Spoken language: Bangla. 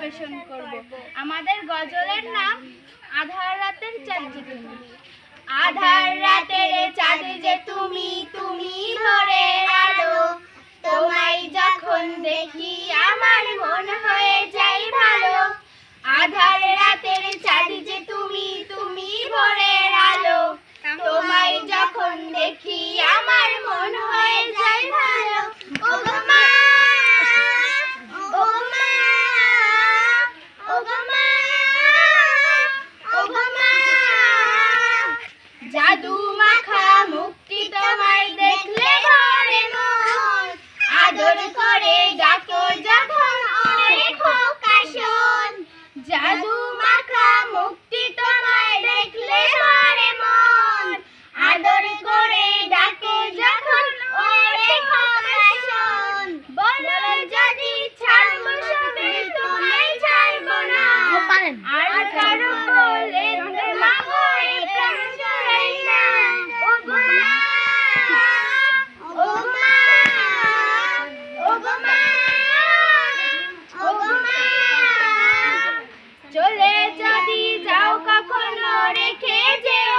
পরিবেশন করব। আমাদের গজলের নাম আধার রাতের চাঁদ যে তুমি। আধার রাতের চাঁদ যে তুমি, তুমি ভোরের আলো, তোমায় যখন দেখি আমার মন হয়ে যায় ভালো। আধার রাতের চাঁদ যে তুমি, তুমি ভোরের আলো, তোমায় যখন দেখি আমার মন হয়ে যায় ভালো। ওগো মা, ওগো মা, ওগো মা, ওগো মা, জাদু মাখা মুখটি তোমায় দেখলে ভরে মন, আদর করে ডাকো যখন ওরে খোকা শোন। জাদু মাখা মুখটি তোমায় দেখলে ভরে মন, আদর করে ডাকে যখন ওরে খোকা শোন। বলো যদি ছাড়বো সবে তোমায় ছাড়বো না, আর কারো বলে মাগো এ প্রাণ জড়াই না। ওগো মা, ওগো মা, ওগো মা, ওগো মা, চলে যদি যাও কখনো রেখে যেও